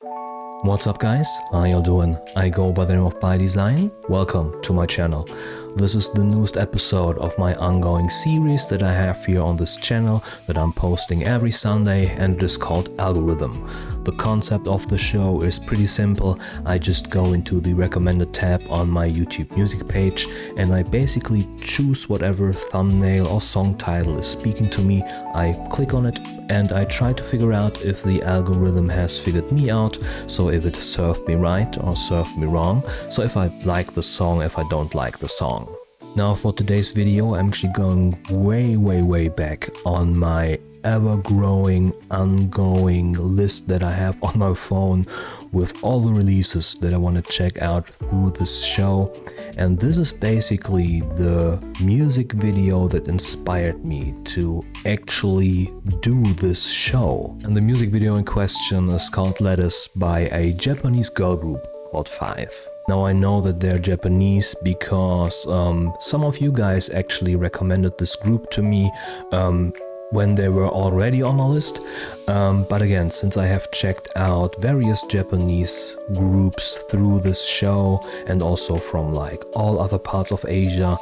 What's up guys, how you doing? I go by the name of by.design. Welcome to my channel. This is the newest episode of my ongoing series that I have here on this channel that I'm posting every Sunday, and it is called Algorithm. The concept of the show is pretty simple. I just go into the recommended tab on my YouTube music page and I basically choose whatever thumbnail or song title is speaking to me. I click on it and I try to figure out if the algorithm has figured me out, so if it served me right or served me wrong, so if I like the song, if I don't like the song. Now for today's video I'm actually going way back on my ever-growing, ongoing list that I have on my phone with all the releases that I want to check out through this show. And this is basically the music video that inspired me to actually do this show. And the music video in question is called Lettuce by a Japanese girl group called f5ve. Now I know that they're Japanese because some of you guys actually recommended this group to me when they were already on my list, but again, since I have checked out various Japanese groups through this show and also from like all other parts of Asia,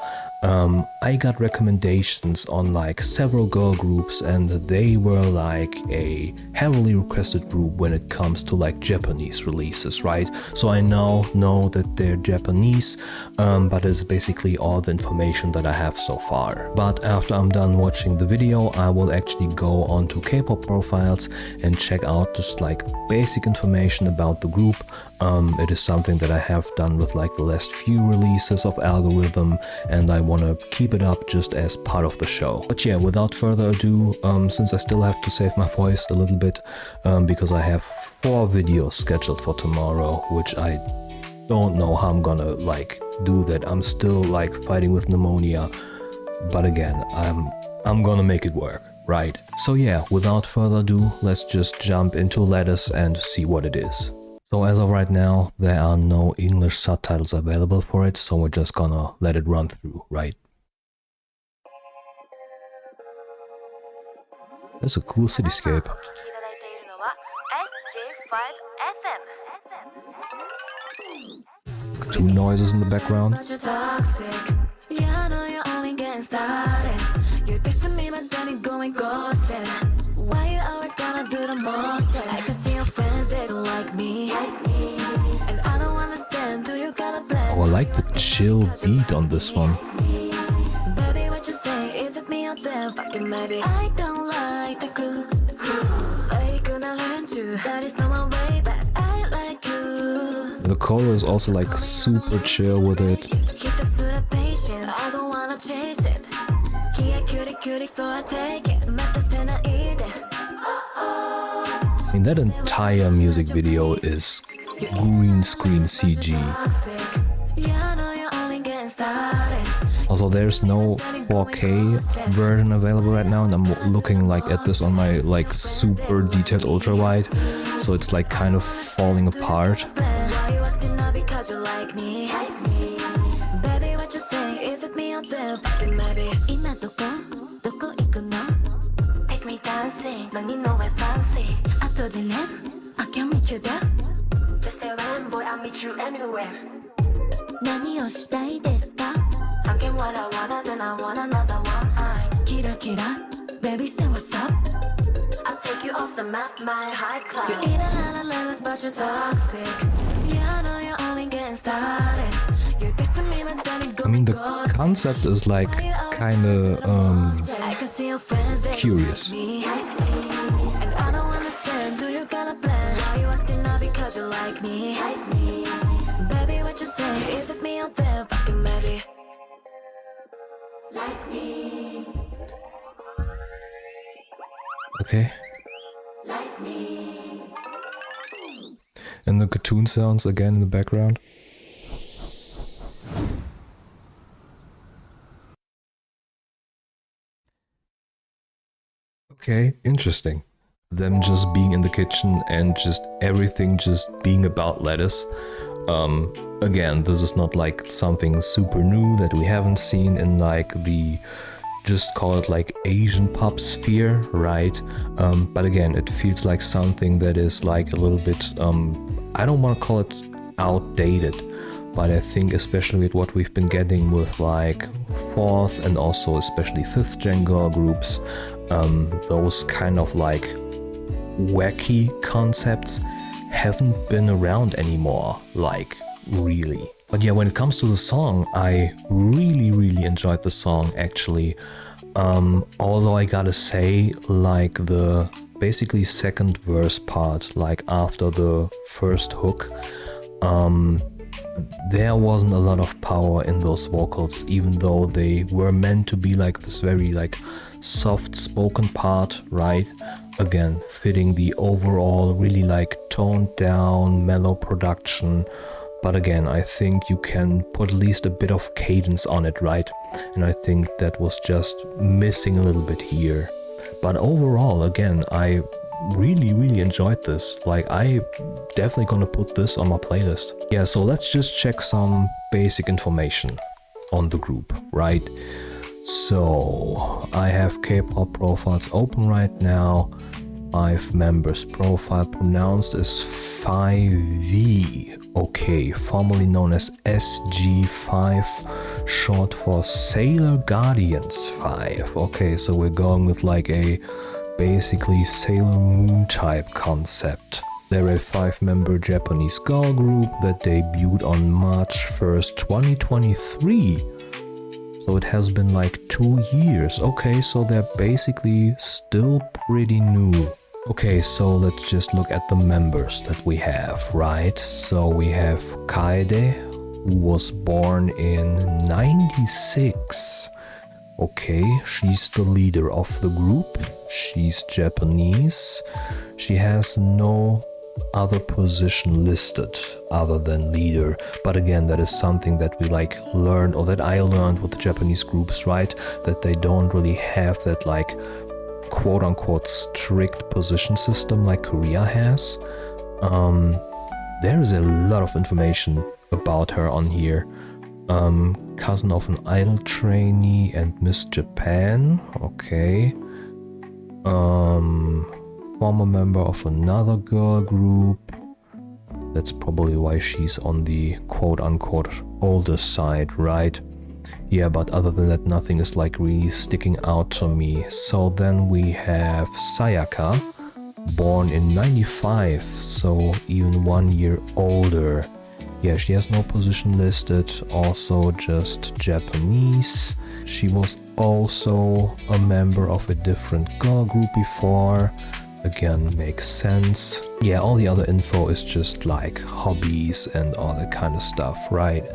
I got recommendations on like several girl groups, and they were like a heavily requested group when it comes to like Japanese releases, right? So I now know that they're Japanese, but it's basically all the information that I have so far. But after I'm done watching the video, I will actually go onto K-pop profiles and check out just like basic information about the group. It is something that I have done with like the last few releases of Algorithm, and I want to keep it up just as part of the show. But yeah, without further ado, since I still have to save my voice a little bit, because I have 4 videos scheduled for tomorrow, which I don't know how I'm gonna like do that. I'm still like fighting with pneumonia, but again, I'm gonna make it work, right? So yeah, without further ado, let's just jump into Lettuce and see what it is. So as of right now, there are no English subtitles available for it, so we're just gonna let it run through, right? That's a cool cityscape. Two noises in the background. Oh, I like the chill beat on this one. The color is also like super chill with it. I mean, that entire music video is green screen CG. Also, there's no 4K version available right now, and I'm looking like at this on my like super detailed ultra wide, so it's like kind of falling apart. Baby, say what's up. I'll take you off the map, my high cloud. You eat a lot of lettuce, but you're toxic. Yeah, I know you're only getting started. You're texting me, but then it goes. I mean, the concept is like kinda curious. And I don't understand, do you got a plan? Why you acting up because you like me? Baby, what you say? Is it me or them? Fucking maybe. Like me. Okay. Like me. And the cartoon sounds again in the background. Okay, interesting. Them just being in the kitchen and just everything just being about lettuce. Again, this is not like something super new that we haven't seen in like the just call it like Asian pop sphere, right? But again, it feels like something that is like a little bit, I don't want to call it outdated, but I think especially with what we've been getting with like 4th and also especially 5th gen girl groups, those kind of like wacky concepts haven't been around anymore, like really. But yeah, when it comes to the song, I really enjoyed the song actually. Although I gotta say, like the basically second verse part, like after the first hook, there wasn't a lot of power in those vocals, even though they were meant to be like this very like soft spoken part, right? Again, fitting the overall really like toned down mellow production. But again, I think you can put at least a bit of cadence on it, right? And I think that was just missing a little bit here. But overall, again, I really enjoyed this. Like, I definitely gonna put this on my playlist. Yeah, so let's just check some basic information on the group, right? So I have K-pop profiles open right now. 5 members. Profile pronounced as f5ve. Okay, formerly known as SG5, short for Sailor Guardians 5. Okay, so we're going with like a basically Sailor Moon type concept. They're a 5-member Japanese girl group that debuted on March 1st, 2023. So it has been like 2 years. Okay, so they're basically still pretty new. Okay, so let's just look at the members that we have, right? So we have Kaede, who was born in 96. Okay, she's the leader of the group. She's Japanese. She has no other position listed other than leader, but again, that is something that we like learned, or that I learned with the Japanese groups, right? That they don't really have that like quote-unquote strict position system like Korea has. There is a lot of information about her on here. Cousin of an idol trainee and Miss Japan. Okay. Former member of another girl group. That's probably why she's on the quote-unquote older side, right? Yeah, but other than that, nothing is like really sticking out to me. So then we have Sayaka, born in 95, so even 1 year older. Yeah, she has no position listed, also just Japanese. She was also a member of a different girl group before. Again, makes sense. Yeah, all the other info is just like hobbies and all that kind of stuff, right?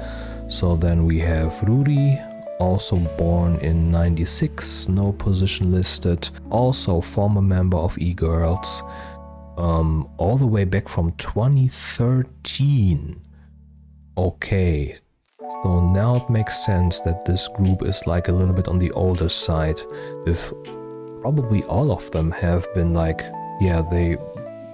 So then we have Ruri, also born in 96, no position listed. Also former member of E-Girls, all the way back from 2013. Okay, so now it makes sense that this group is like a little bit on the older side. If probably all of them have been like, yeah, they,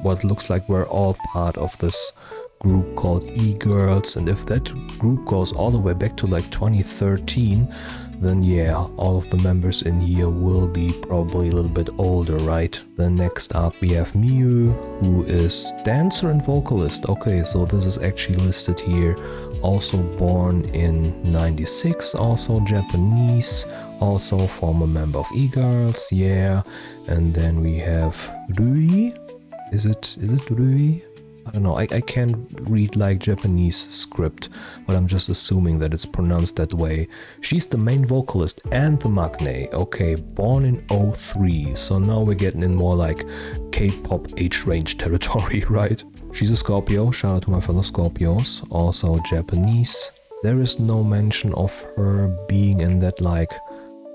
what looks like we're all part of this group called E-Girls, and if that group goes all the way back to like 2013, then yeah, all of the members in here will be probably a little bit older, right? Then next up we have Miyu, who is dancer and vocalist. Okay, so this is actually listed here. Also born in 96, also Japanese, also former member of E-Girls, yeah. And then we have Rui. Is it Rui? I don't know, I can't read like Japanese script, but I'm just assuming that it's pronounced that way. She's the main vocalist and the magne. Okay, born in 03, so now we're getting in more like K-pop age range territory, right? She's a Scorpio, shout out to my fellow Scorpios, also Japanese. There is no mention of her being in that like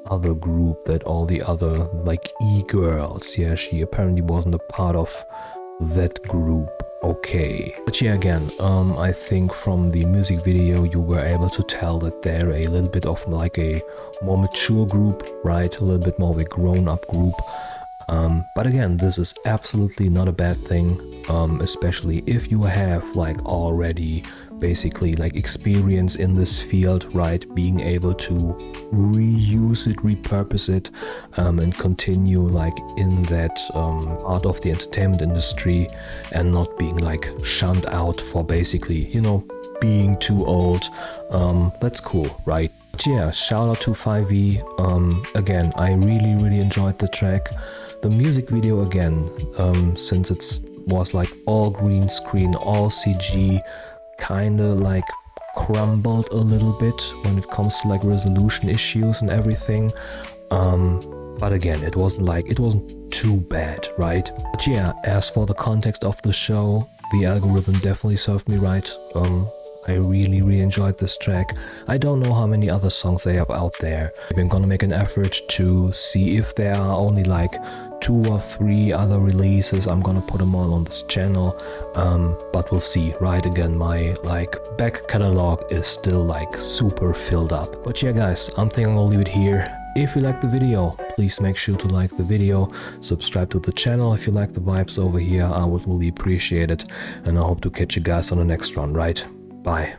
other group that all the other like E-Girls. Yeah, she apparently wasn't a part of that group. Okay, but yeah, again, I think from the music video you were able to tell that they're a little bit of like a more mature group, right? A little bit more of a grown-up group. But again, this is absolutely not a bad thing, especially if you have like already basically like experience in this field, right? Being able to reuse it, repurpose it, and continue like in that part of the entertainment industry and not being like shunned out for basically, you know, being too old. That's cool, right? But yeah, shout out to f5ve. Again, I really enjoyed the track. The music video again, since it was like all green screen, all CG, kinda like crumbled a little bit when it comes to like resolution issues and everything. But again, it wasn't too bad, right? But yeah, as for the context of the show, the algorithm definitely served me right. I really enjoyed this track. I don't know how many other songs they have out there. I'm gonna make an effort to see if there are only like 2 or 3 other releases. I'm gonna put them all on this channel, but we'll see, right? Again, my like back catalog is still like super filled up. But yeah guys, I'm thinking I'll leave it here. If you like the video, please make sure to like the video, subscribe to the channel if you like the vibes over here. I would really appreciate it, and I hope to catch you guys on the next one, right? Bye.